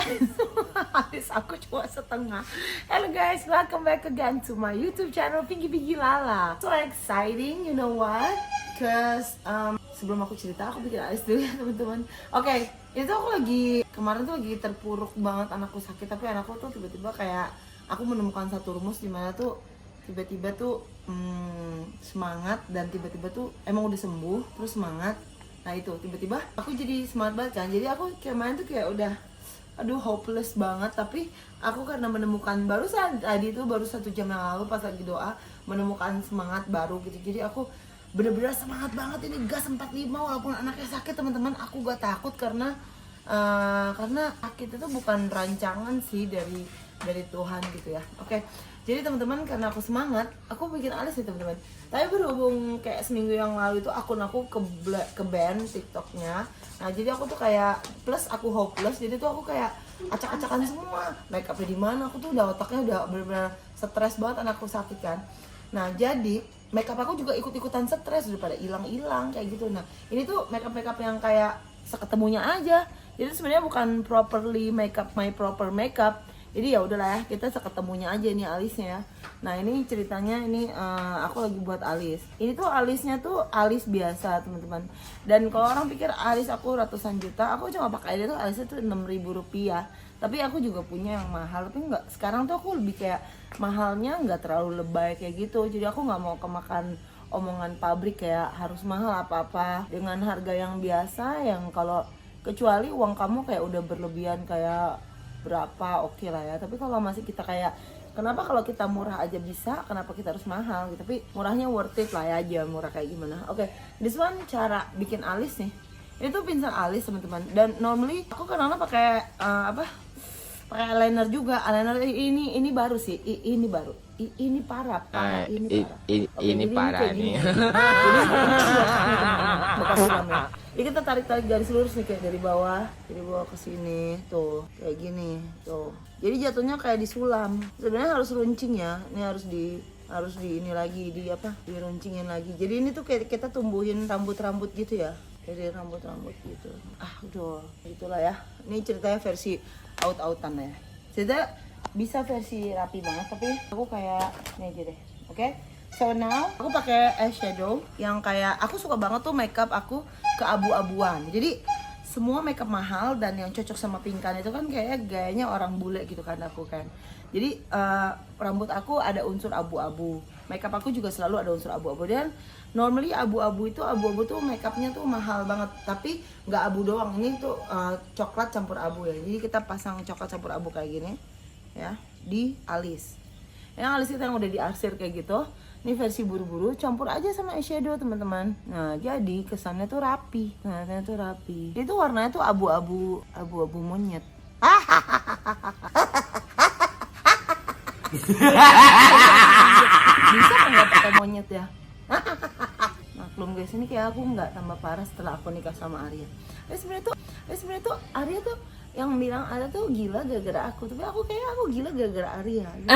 guys, alis aku cuma setengah. Hello guys, welcome back again to my YouTube channel Pinky Pinky Lala. So exciting, you know what? Cause sebelum aku cerita, aku bikin alis dulu ya teman-teman. Oke, itu aku kemarin tuh lagi terpuruk banget, anakku sakit. Tapi anakku tuh tiba-tiba kayak aku menemukan satu rumus di mana tuh tiba-tiba tuh semangat, dan tiba-tiba tuh emang udah sembuh terus semangat. Nah itu tiba-tiba aku jadi semangat banget kan. Jadi aku kemarin tuh kayak udah aduh hopeless banget. Tapi aku karena menemukan barusan tadi tuh baru 1 jam yang lalu pas lagi doa menemukan semangat baru gitu. Jadi aku bener-bener semangat banget ini, gas 45 walaupun anaknya sakit teman-teman. Aku gak takut karena sakit itu bukan rancangan sih dari Tuhan gitu ya. Oke. Jadi teman-teman karena aku semangat, aku bikin alis nih teman-teman. Tapi berhubung kayak seminggu yang lalu itu akun aku ke ban TikToknya. Nah jadi aku tuh kayak plus aku hopeless, jadi tuh aku kayak acak-acakan semua. Make upnya di mana? Aku tuh udah otaknya udah benar-benar stres banget, anakku sakit kan. Nah jadi make up aku juga ikut-ikutan stres, udah pada hilang-hilang kayak gitu. Nah ini tuh make up yang kayak seketemunya aja. Jadi sebenarnya bukan properly my proper makeup. Jadi ya udahlah ya, kita seketemunya aja nih alisnya ya. Nah ini ceritanya, ini aku lagi buat alis. Ini tuh alisnya tuh alis biasa teman-teman. Dan kalau orang pikir alis aku ratusan juta, aku cuma pakai dia tuh alisnya tuh 6.000 rupiah. Tapi aku juga punya yang mahal, tapi enggak. Sekarang tuh aku lebih kayak mahalnya nggak terlalu lebay kayak gitu. Jadi aku nggak mau kemakan omongan pabrik kayak harus mahal apa-apa dengan harga yang biasa, yang kalau kecuali uang kamu kayak udah berlebihan kayak berapa, oke lah ya. Tapi kalau masih kita kayak kenapa kalau kita murah aja bisa, kenapa kita harus mahal gitu. Tapi murahnya worth it lah ya, aja murah kayak gimana. Oke, this one cara bikin alis nih. Ini tuh pinsel alis teman-teman. Dan normally aku kadang-kadang pakai pakai eyeliner juga. Eyeliner ini baru sih. Ini baru. Ini parah. Ini parah. Oke, ini parah kayak nih. gini. Jadi bekas sulam ya. Jadi kita tarik garis lurus nih kayak dari bawah ke sini tuh kayak gini tuh. Jadi jatuhnya kayak disulam. Sebenarnya harus runcing ya. Ini harus di ini lagi diruncingin lagi. Jadi ini tuh kayak kita tumbuhin rambut gitu ya. Jadi rambut gitu. Udah gitulah ya. Ini ceritanya versi out-outan ya. Cerita bisa versi rapi banget, tapi aku kayak ini aja deh. Oke? So now aku pakai eyeshadow yang kayak aku suka banget tuh makeup aku keabu-abuan. Jadi semua makeup mahal dan yang cocok sama Pinkan itu kan kayak gayanya orang bule gitu kan aku kan. Jadi rambut aku ada unsur abu-abu. Makeup aku juga selalu ada unsur abu-abu. Dan normally abu-abu tuh makeupnya tuh mahal banget. Tapi nggak abu doang, ini tuh coklat campur abu ya. Jadi kita pasang coklat campur abu kayak gini ya di alis. Yang alis kita yang udah diarsir kayak gitu. Ini versi buru-buru, campur aja sama eyeshadow teman-teman. Nah jadi kesannya tuh rapi. Itu warnanya tuh abu-abu monyet. Bisa nggak pakai monyet ya? Maklum guys, ini kayak aku nggak tambah parah setelah aku nikah sama Arya. Sebenarnya tuh Arya tuh yang bilang Arya tuh gila gara-gara aku. Tapi aku gila gara-gara Arya. Gitu.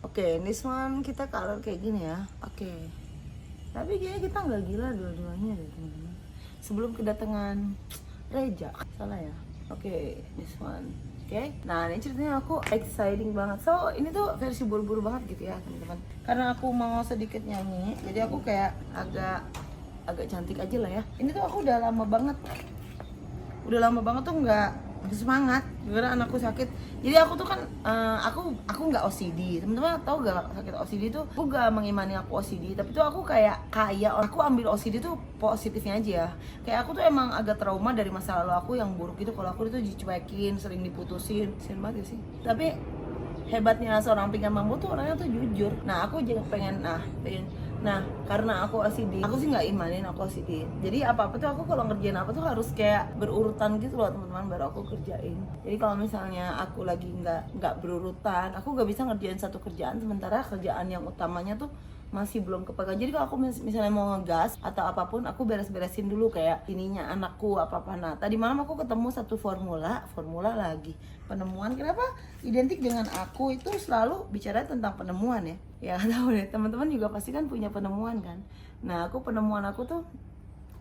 Oke, this one kita color kayak gini ya. Oke. Tapi kayaknya kita nggak gila dua-duanya deh teman-teman. Sebelum kedatangan Reja, salah ya. Oke, this one. Oke. Nah, ini ceritanya aku exciting banget. So, ini tuh versi buru-buru banget gitu ya, teman-teman. Karena aku mau sedikit nyanyi, jadi aku kayak agak cantik aja lah ya. Ini tuh aku udah lama banget tuh nggak semangat karena anakku sakit. Jadi aku tuh kan aku nggak OCD. Teman-teman tahu gak sakit OCD tuh? Aku gak mengimani aku OCD, tapi tuh aku kayak aku ambil OCD tuh positifnya aja ya. Kayak aku tuh emang agak trauma dari masa lalu aku yang buruk itu. Kalau aku itu dicuekin, sering diputusin, kasian banget ya sih. Tapi hebatnya seorang Pinkan Mambo tuh orangnya tuh jujur. Nah aku juga pengen karena aku OCD, aku sih nggak imanin aku OCD. Jadi apa-apa tuh aku kalau ngerjain apa tuh harus kayak berurutan gitu loh teman-teman, baru aku kerjain. Jadi kalau misalnya aku lagi nggak berurutan, aku nggak bisa ngerjain satu kerjaan sementara kerjaan yang utamanya tuh masih belum kepegang. Jadi kalau aku misalnya mau ngegas atau apapun, aku beres-beresin dulu kayak ininya anakku apa-apa. Nah tadi malam aku ketemu satu formula lagi penemuan. Kenapa identik dengan aku itu selalu bicara tentang penemuan ya? Ya tahu deh, teman-teman juga pasti kan punya penemuan kan. Nah penemuan aku tuh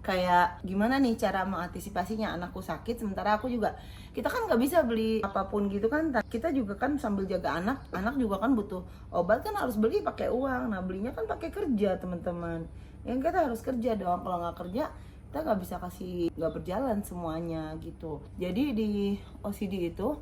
kayak gimana nih cara mengantisipasinya, anakku sakit sementara aku juga, kita kan nggak bisa beli apapun gitu kan, kita juga kan sambil jaga anak juga kan butuh obat kan harus beli pakai uang, nah belinya kan pakai kerja teman-teman, yang kita harus kerja dong, kalau nggak kerja kita nggak bisa kasih, nggak berjalan semuanya gitu. Jadi di OCD itu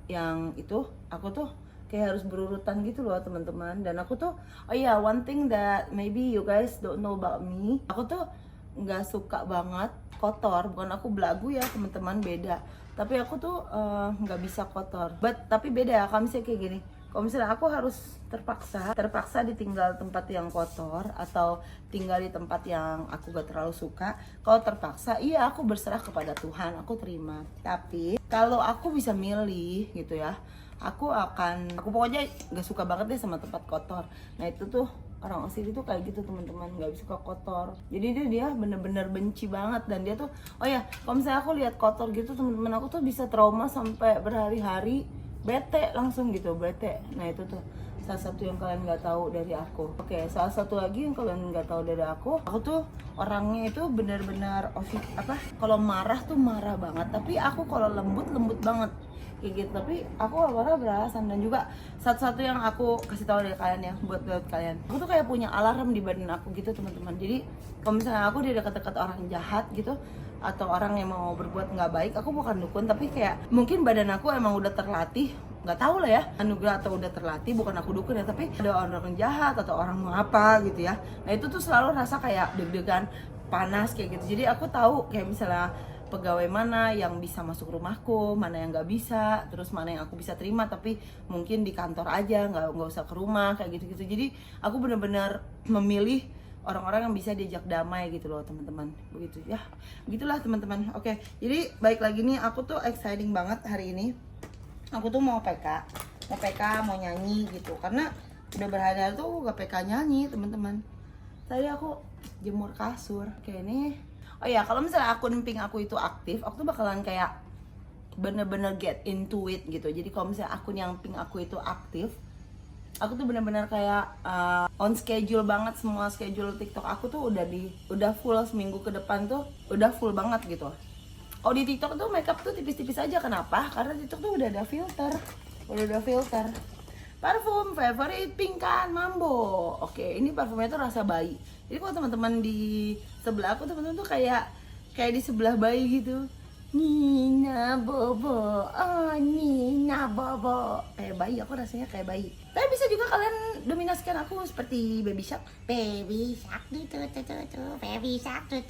yang itu aku tuh kayak harus berurutan gitu loh teman-teman. Dan aku tuh, oh iya, one thing that maybe you guys don't know about me, aku tuh nggak suka banget kotor. Bukan aku belagu ya teman-teman, beda. Tapi aku tuh nggak bisa kotor. Tapi beda ya, kalau misalnya kayak gini, kalau misalnya aku harus terpaksa ditinggal tempat yang kotor atau tinggal di tempat yang aku gak terlalu suka, kalau terpaksa, iya aku berserah kepada Tuhan, aku terima. Tapi kalau aku bisa milih gitu ya, aku pokoknya gak suka banget deh sama tempat kotor. Nah itu tuh orang OCD tuh kayak gitu teman-teman, nggak bisa suka kotor. Jadi dia bener-bener benci banget. Dan dia tuh, oh ya, kalau misalnya aku lihat kotor gitu teman-teman, aku tuh bisa trauma sampai berhari-hari, bete langsung gitu, bete. Nah itu tuh salah satu yang kalian nggak tahu dari aku. Oke, salah satu lagi yang kalian nggak tahu dari aku tuh orangnya itu benar-benar kalau marah tuh marah banget, tapi aku kalau lembut banget kayak gitu. Tapi aku marah beralasan. Dan juga satu-satu yang aku kasih tahu dari kalian ya, buat kalian, aku tuh kayak punya alarm di badan aku gitu teman-teman. Jadi kalau misalnya aku di dekat-dekat orang jahat gitu atau orang yang mau berbuat nggak baik, aku bukan dukun, tapi kayak mungkin badan aku emang udah terlatih, nggak tahu lah ya, anugerah atau udah terlatih, bukan aku dukun ya, tapi ada orang jahat atau orang mau apa gitu ya. Nah itu tuh selalu rasa kayak deg-degan, panas kayak gitu. Jadi aku tahu kayak misalnya pegawai mana yang bisa masuk rumahku, mana yang nggak bisa, terus mana yang aku bisa terima tapi mungkin di kantor aja, nggak usah ke rumah kayak gitu-gitu. Jadi aku benar-benar memilih orang-orang yang bisa diajak damai gitu loh teman-teman. Begitu ya, begitulah teman-teman. Oke, jadi baik lagi nih, aku tuh exciting banget hari ini. Aku tuh mau PK, mau nyanyi gitu, karena udah berhari-hari tuh aku gak PK nyanyi teman-teman. Tadi aku jemur kasur kayak ini. Oh ya, kalau misalnya akun pink aku itu aktif, aku tuh bakalan kayak bener-bener get into it gitu. Jadi kalau misalnya akun yang pink aku itu aktif, aku tuh bener-bener kayak on schedule banget. Semua schedule TikTok aku tuh udah full, seminggu ke depan tuh udah full banget gitu. Oh di TikTok tuh makeup tuh tipis-tipis aja, kenapa? Karena TikTok tuh udah ada filter. Parfum favorite pink kan, Mambo. Oke, ini parfumnya tuh rasa bayi. Jadi kalau teman-teman di sebelah aku, teman-teman tuh kayak di sebelah bayi gitu. Nina Bobo, oh Nina Bobo, kayak bayi, aku rasanya kayak bayi. Tapi bisa juga kalian dominasikan aku seperti Baby Shark. Baby Shark tuh, Baby Shark tuh,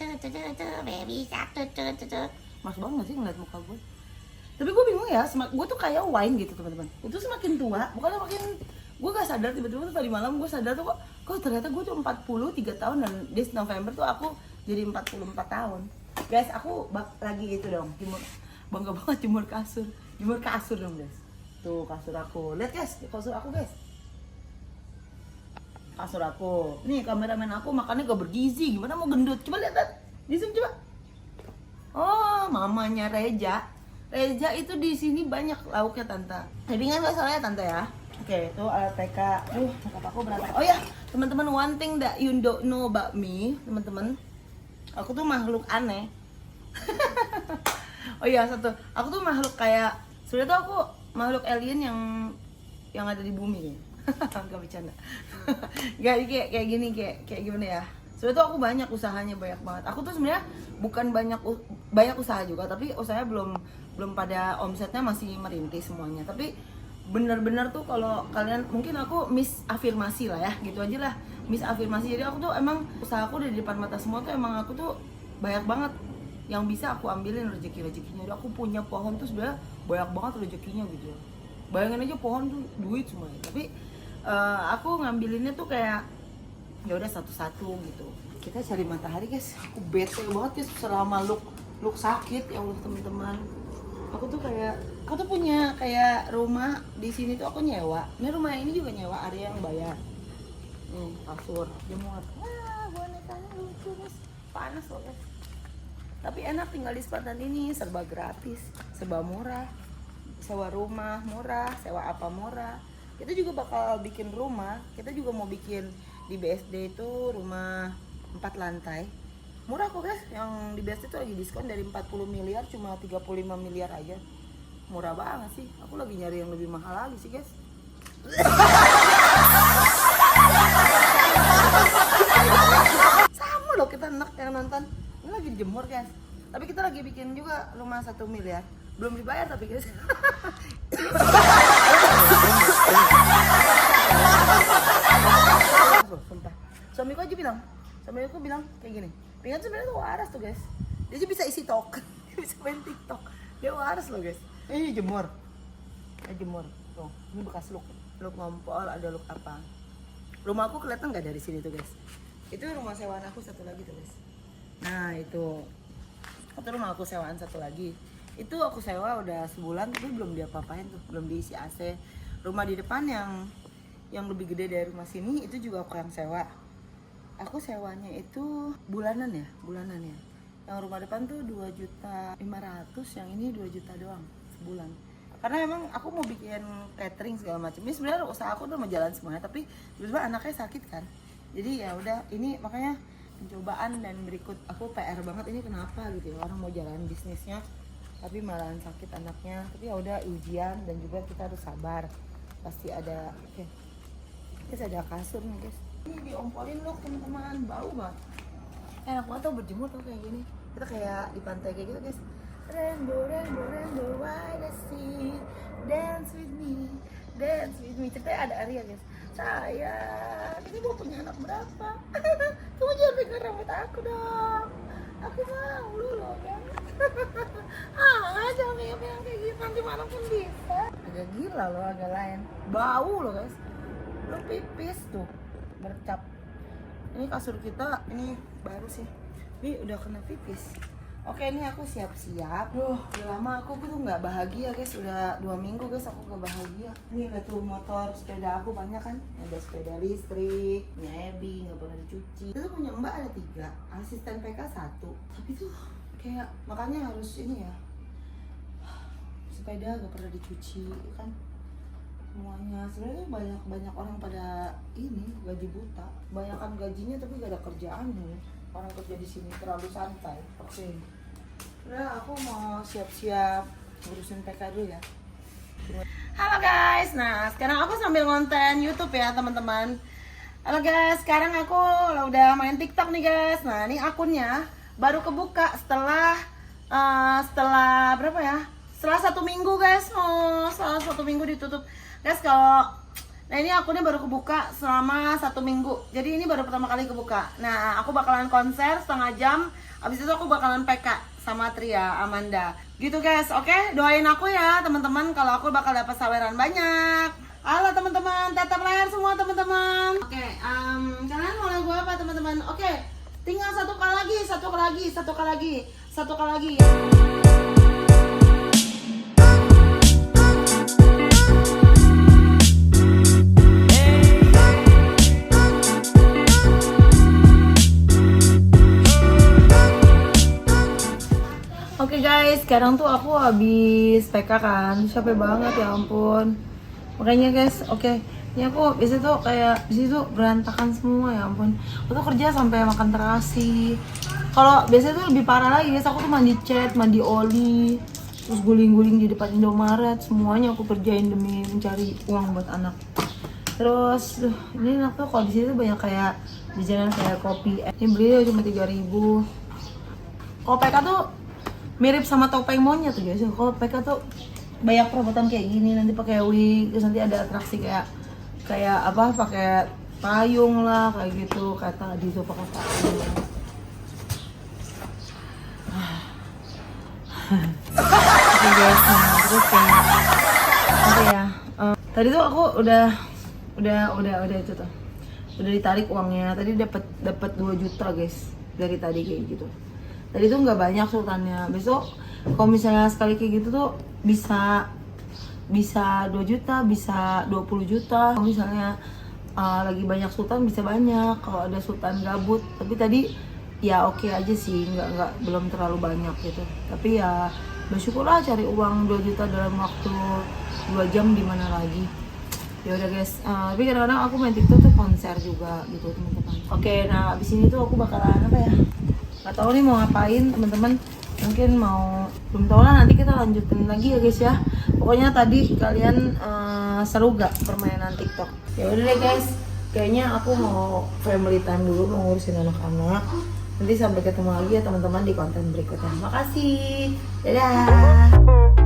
Baby Shark tuh. Mas banget sih ngeliat muka gue. Tapi gue bingung ya, gue tuh kayak wine gitu teman-teman. Itu semakin tua, bukannya makin, gue gak sadar tiba-tiba tuh tadi malam gue sadar tuh kok ternyata gue tuh 43 tahun dan this November tuh aku jadi 44 tahun. Guys, aku lagi itu dong, bangga banget jemur kasur dong guys. Tuh kasur aku, lihat guys, kasur aku guys. Kasur aku, nih kameramen aku makannya gak bergizi, gimana mau gendut? Coba lihat, di sini coba. Oh, mamanya Reja itu di sini banyak lauknya tante. Tapi kan masalahnya tante ya. Oke, itu alat TK. Makeup aku berantakan. Oh ya, teman-teman, one thing that you don't know about me, teman-teman. Aku tuh makhluk aneh. Oh iya, satu. Aku tuh makhluk kayak, sebenarnya tuh aku makhluk alien yang ada di bumi. Gak bercanda. Gak kayak gini, kayak gimana ya? Sebenarnya tuh aku banyak usahanya, banyak banget. Aku tuh sebenarnya bukan banyak usaha juga, tapi usahanya belum pada omsetnya, masih merintis semuanya. Tapi bener-bener tuh kalau kalian, mungkin aku miss afirmasi lah ya, gitu aja lah, miss afirmasi. Jadi aku tuh emang usahaku udah di depan mata semua tuh, emang aku tuh banyak banget yang bisa aku ambilin rezekinya. Jadi aku punya pohon tuh sebenarnya banyak banget rezekinya gitu. Bayangin aja pohon tuh duit semuanya. Tapi aku ngambilinnya tuh kayak ya udah satu-satu gitu. Kita cari matahari guys. Aku bete banget guys selama look sakit ya Allah teman-teman. Aku tuh punya kayak rumah di sini tuh aku nyewa. Ini rumah ini juga nyewa, area yang bayar. Nih kasur, jemur. Wah, bonekanya lucu guys. Panas loh guys. Tapi enak tinggal di Spartan ini, serba gratis, serba murah. Sewa rumah murah, sewa apa murah. Kita juga bakal bikin rumah. Kita juga mau bikin di BSD itu rumah 4 lantai. Murah kok guys, yang di Best itu lagi diskon dari 40 miliar cuma 35 miliar aja. Murah banget sih, aku lagi nyari yang lebih mahal lagi sih guys. Sama loh kita enak yang nonton. Ini lagi dijemur guys. Tapi kita lagi bikin juga rumah 1 miliar. Belum dibayar tapi guys. Sumpah. Suamiku aja bilang kayak gini. Pengen sebenarnya tuh waras tuh guys. Dia aja bisa isi token, dia bisa main TikTok. Dia waras loh guys. Ini jemur. Jemur. Tuh, ini bekas look ngompol, ada look apa. Rumah aku kelihatan nggak dari sini tuh guys. Itu rumah sewaan aku satu lagi tuh guys. Nah itu rumah aku sewaan satu lagi. Itu aku sewa udah sebulan tapi belum diapa-apain tuh, belum diisi AC. Rumah di depan yang lebih gede dari rumah sini itu juga aku yang sewa. Aku sewanya itu bulanan ya. Yang rumah depan tuh 2.500.000, yang ini 2 juta doang sebulan. Karena emang aku mau bikin catering segala macam. Ini sebenarnya usaha aku udah mau jalan semuanya, tapi tiba-tiba anaknya sakit kan. Jadi ya udah, ini makanya pencobaan dan berikut aku PR banget ini kenapa gitu ya. Orang mau jalan bisnisnya tapi malahan sakit anaknya. Tapi ya udah ujian dan juga kita harus sabar. Pasti ada guys, ada kasur nih guys. Ini diompolin loh teman-teman, bau banget. Enak banget tuh berjemur tuh kayak gini. Kita kayak di pantai kayak gitu guys. Rainbow, rainbow, rainbow, why the sea, dance with me. Ceritanya ada Arya guys. Sayang, ini mau punya anak berapa? Kamu jangan pegang rambut aku dong. Aku mau lu loh kan. Jangan pegang kayak gitu, nanti malam pun bisa. Agak gila loh, agak lain. Bau loh guys. Lo pipis tuh bercap. Ini kasur kita ini baru sih, ini udah kena pipis. Oke, ini aku siap-siap. Udah lama aku tuh nggak bahagia guys, udah 2 minggu guys aku nggak bahagia. Ini ada tuh motor sepeda aku banyak kan, ada sepeda listrik, punya Ebi nggak pernah dicuci. Itu punya Mbak ada 3, asisten PK 1. Tapi tuh kayak makanya harus ini ya, sepeda nggak pernah dicuci kan. Semuanya sebenarnya banyak orang pada ini gaji buta, banyakan gajinya tapi gak ada kerjaan nih. Orang kerja di sini terlalu santai. Oke, udah aku mau siap-siap ngurusin PK dulu ya. Halo guys, nah sekarang aku sambil ngonten YouTube ya teman-teman. Halo guys, sekarang aku udah main TikTok nih guys. Nah ini akunnya baru kebuka setelah berapa ya? Setelah 1 minggu guys. Setelah 1 minggu ditutup. Guys, nah ini akunnya baru kebuka selama 1 minggu. Jadi ini baru pertama kali kebuka. Nah, aku bakalan konser setengah jam. Abis itu aku bakalan PK sama Tria, Amanda. Gitu guys, oke? Doain aku ya teman-teman kalau aku bakal dapat saweran banyak. Halo teman-teman, tetap layar semua teman-teman. Oke, kalian mau lagu apa teman-teman? Oke, tinggal satu kali lagi. Oke guys, sekarang tuh aku habis PK kan, capek banget ya ampun. Makanya guys, oke, ini aku biasanya tuh kayak di situ berantakan semua ya ampun. Aku tuh kerja sampai makan terasi. Kalau biasanya tuh lebih parah lagi guys, aku tuh mandi cat, mandi oli, terus guling-guling di depan Indomaret, semuanya aku kerjain demi mencari uang buat anak. Terus ini enak tuh kalau di sini tuh banyak kayak jajanan kayak kopi. Ini beli cuma 3.000. Kalau PK tuh mirip sama topeng monyet tuh guys. Kalau PK tuh banyak perobotan kayak gini, nanti pakai wig, terus nanti ada atraksi kayak apa, pakai payung lah kayak gitu, kata di itu pakai payung. Oke guys, nah terus kayak apa ya? Tadi tuh aku udah itu tuh. Udah ditarik uangnya. Tadi dapat 2 juta guys dari tadi kayak gitu. Tadi tuh nggak banyak sultannya. Besok kalau misalnya sekali kayak gitu tuh bisa 2 juta, bisa 20 juta. Kalau misalnya lagi banyak sultan bisa banyak. Kalau ada sultan gabut. Tapi tadi ya oke aja sih, belum terlalu banyak gitu. Tapi ya bersyukurlah cari uang 2 juta dalam waktu 2 jam di mana lagi. Ya udah guys, tapi kadang-kadang aku main TikTok tuh konser juga gitu teman-teman. Oke, nah abis ini tuh aku bakalan apa ya? Gak tahu nih mau ngapain teman-teman. Mungkin mau, belum tahu lah, nanti kita lanjutin lagi ya guys ya. Pokoknya tadi kalian seru gak permainan TikTok? Ya udah deh guys, kayaknya aku mau family time dulu, mau ngurusin anak-anak. Nanti sampai ketemu lagi ya teman-teman di konten berikutnya. Makasih, dadah.